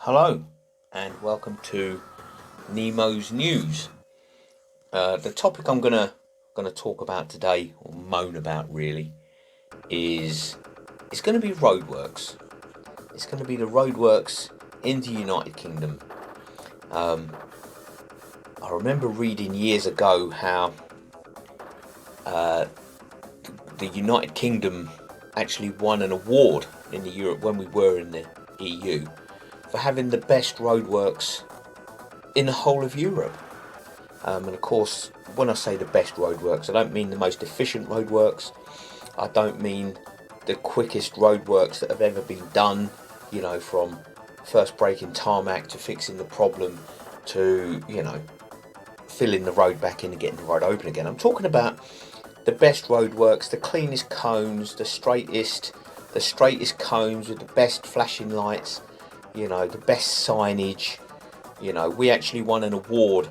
Hello and welcome to Nemo's News. The topic I'm gonna talk about today, or moan about really, is it's gonna be roadworks. It's gonna be the roadworks in the United Kingdom. Um, I remember reading years ago how uh, the United Kingdom actually won an award in the Europe when we were in the EU for having the best roadworks in the whole of Europe. And of course, when I say the best roadworks, I don't mean the most efficient roadworks. I don't mean the quickest roadworks that have ever been done, from first breaking tarmac to fixing the problem to, filling the road back in and getting the road open again. I'm talking about the best roadworks, the cleanest cones, the straightest cones with the best flashing lights, the best signage. We actually won an award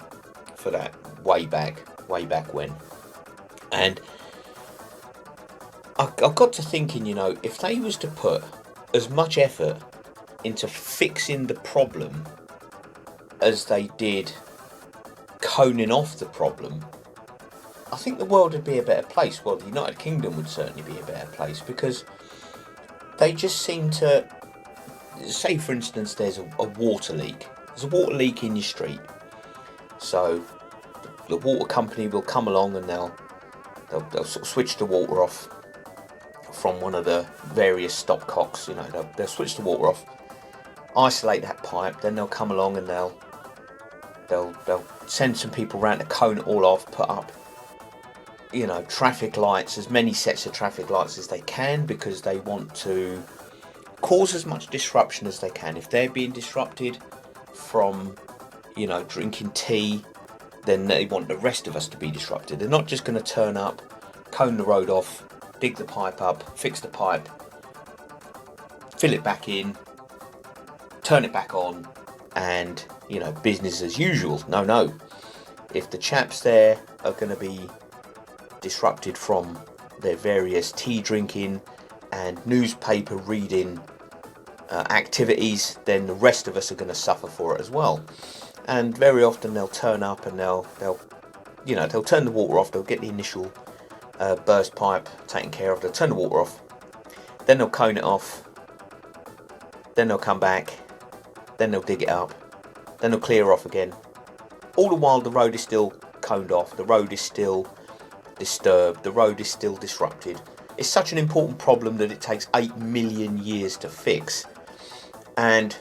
for that way back when. And I got to thinking, if they was to put as much effort into fixing the problem as they did coning off the problem, I think the world would be a better place. Well, the United Kingdom would certainly be a better place because they just seem to say, for instance, there's a water leak. There's a water leak in your street. So the water company will come along and they'll sort of switch the water off from one of the various stopcocks. They'll switch the water off, isolate that pipe, then they'll come along and they'll send some people around to cone it all off, put up traffic lights, as many sets of traffic lights as they can, because they want to cause as much disruption as they can. If they're being disrupted from drinking tea, then they want the rest of us to be disrupted. They're not just going to turn up, cone the road off, dig the pipe up, fix the pipe, fill it back in, turn it back on, and business as usual. No. If the chaps there are going to be disrupted from their various tea drinking and newspaper reading activities, then the rest of us are going to suffer for it as well. And very often they'll turn up and they'll turn the water off. They'll get the initial burst pipe taken care of. They'll turn the water off, then they'll cone it off, then they'll come back, then they'll dig it up, then they'll clear off again. All the while the road is still coned off, the road is still disturbed, the road is still disrupted. It's such an important problem that it takes 8 million years to fix. And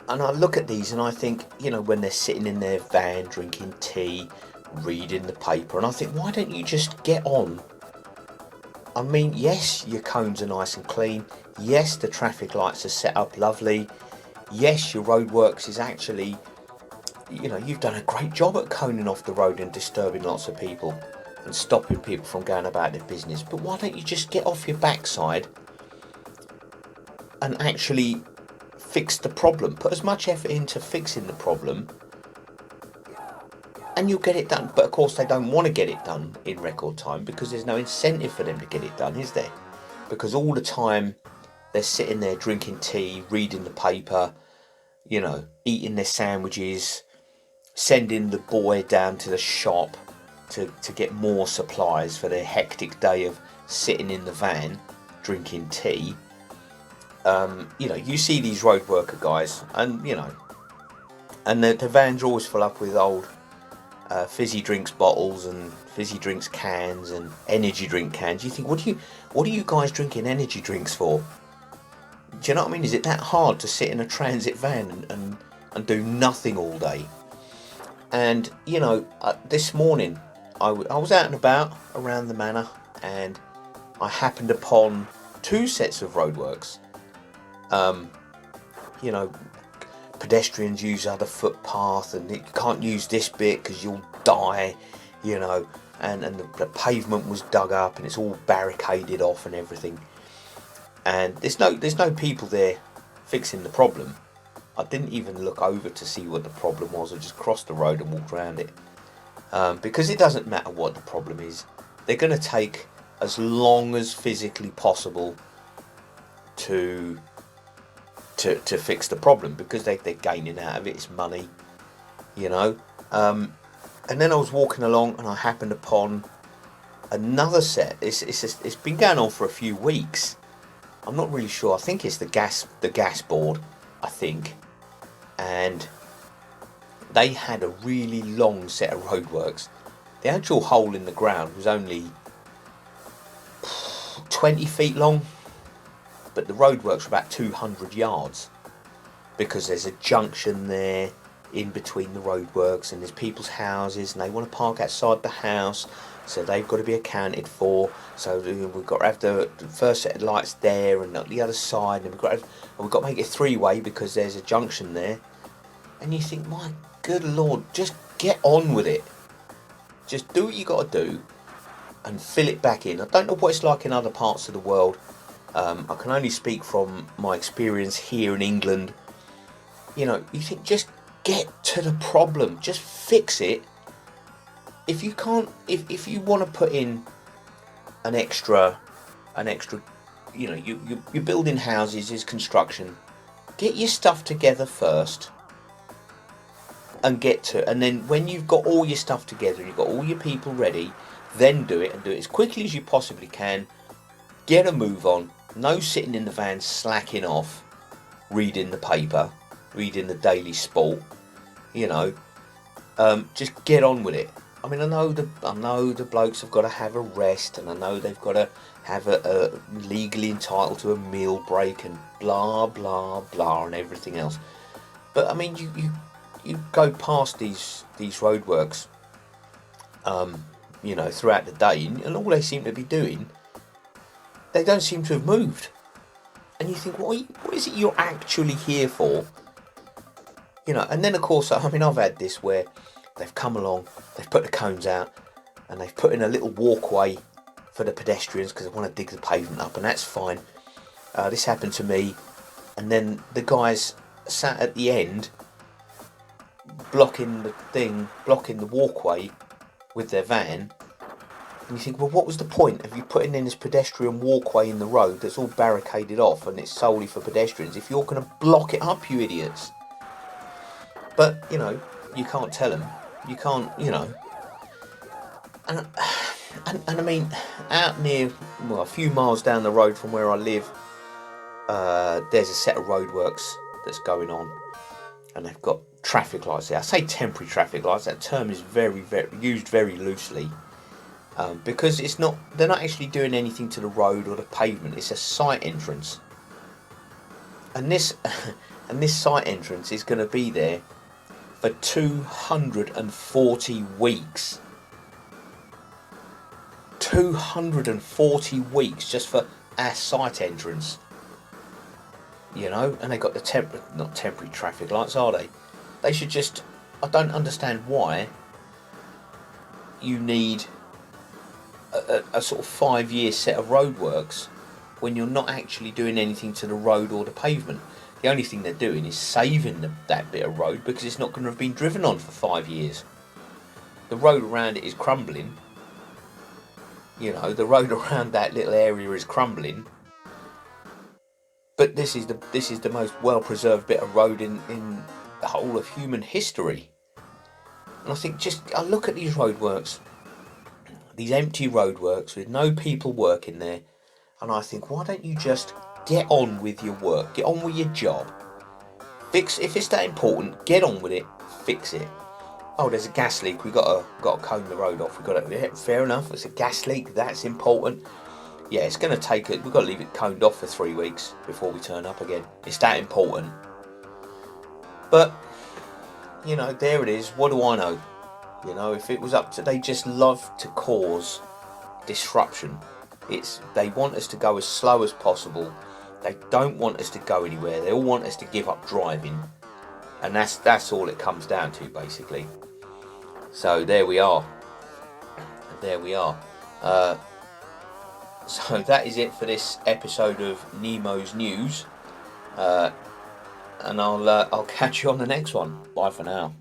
I look at these and I think, when they're sitting in their van drinking tea, reading the paper, and I think, why don't you just get on? I mean, yes, your cones are nice and clean. Yes, the traffic lights are set up lovely. Yes, your roadworks is actually, you've done a great job at coning off the road and disturbing lots of people and stopping people from going about their business. But why don't you just get off your backside and actually fix the problem? Put as much effort into fixing the problem and you'll get it done. But of course they don't want to get it done in record time because there's no incentive for them to get it done, is there? Because all the time they're sitting there drinking tea, reading the paper, eating their sandwiches, sending the boy down to the shop to get more supplies for their hectic day of sitting in the van drinking tea. You see these road worker guys, and and the vans are always full up with old fizzy drinks bottles and fizzy drinks cans and energy drink cans. You think, what are you guys drinking energy drinks for? Do you know what I mean? Is it that hard to sit in a transit van and do nothing all day? And this morning I was out and about around the manor, and I happened upon 2 sets of roadworks. Pedestrians use other footpath, and you can't use this bit because you'll die, and the pavement was dug up and it's all barricaded off and everything. And there's no people there fixing the problem. I didn't even look over to see what the problem was. I just crossed the road and walked around it. Because it doesn't matter what the problem is. They're going to take as long as physically possible to to fix the problem, because they're gaining out of it. It's money, you know. And then I was walking along and I happened upon another set. It's been going on for a few weeks. I'm not really sure. I think it's the gas board, I think. And they had a really long set of roadworks. The actual hole in the ground was only 20 feet long, but the roadworks were about 200 yards, because there's a junction there in between the roadworks, and there's people's houses and they want to park outside the house, so they've got to be accounted for. So we've got to have the first set of lights there and the other side, and we've got to make it three-way because there's a junction there. And you think, my good Lord, just get on with it. Just do what you got to do and fill it back in. I don't know what it's like in other parts of the world. I can only speak from my experience here in England. You know, you think, just get to the problem, just fix it. If you can't, if you want to put in an extra, you know, you're building houses, is construction. Get your stuff together first, and then when you've got all your stuff together, you've got all your people ready, then do it, and do it as quickly as you possibly can. Get a move on. No sitting in the van slacking off, reading the paper, reading the Daily Sport. You know, just get on with it. I mean, I know the blokes have got to have a rest, and I know they've got to have a legally entitled to a meal break and blah blah blah and everything else. But I mean, you go past these roadworks, you know, throughout the day, and all they seem to be doing, they don't seem to have moved. And you think, what is it you're actually here for? You know, and then of course, I mean, I've had this where they've come along, they've put the cones out, and they've put in a little walkway for the pedestrians because they want to dig the pavement up, and that's fine. This happened to me, and then the guys sat at the end, blocking the walkway with their van. And you think, well, what was the point of you putting in this pedestrian walkway in the road that's all barricaded off and it's solely for pedestrians if you're going to block it up, you idiots? But, you know, you can't tell them. You can't, you know. And I mean, out near, well, a few miles down the road from where I live, there's a set of roadworks that's going on. And they've got traffic lights there. I say temporary traffic lights. That term is very used very loosely. Because they're not actually doing anything to the road or the pavement. It's a site entrance. And this site entrance is going to be there for 240 weeks. 240 weeks just for our site entrance. You know, and they got the not temporary traffic lights, are they? They should just, I don't understand why you need a sort of 5-year set of roadworks when you're not actually doing anything to the road or the pavement. The only thing they're doing is saving that bit of road because it's not going to have been driven on for 5 years. The road around it is crumbling. You know, the road around that little area is crumbling. But this is the most well-preserved bit of road in the whole of human history. And I think, I look at these roadworks, these empty roadworks with no people working there, and I think, why don't you just get on with your work, get on with your job, fix, if it's that important, get on with it, fix it. Oh, there's a gas leak, we've got to cone the road off, fair enough, it's a gas leak, that's important. Yeah, it's going to take it, we've got to leave it coned off for 3 weeks before we turn up again. It's that important. But, you know, there it is, what do I know? You know, if it was up to, they just love to cause disruption. They want us to go as slow as possible. They don't want us to go anywhere. They all want us to give up driving. And that's all it comes down to, basically. So there we are. So that is it for this episode of Nemo's News. And I'll catch you on the next one. Bye for now.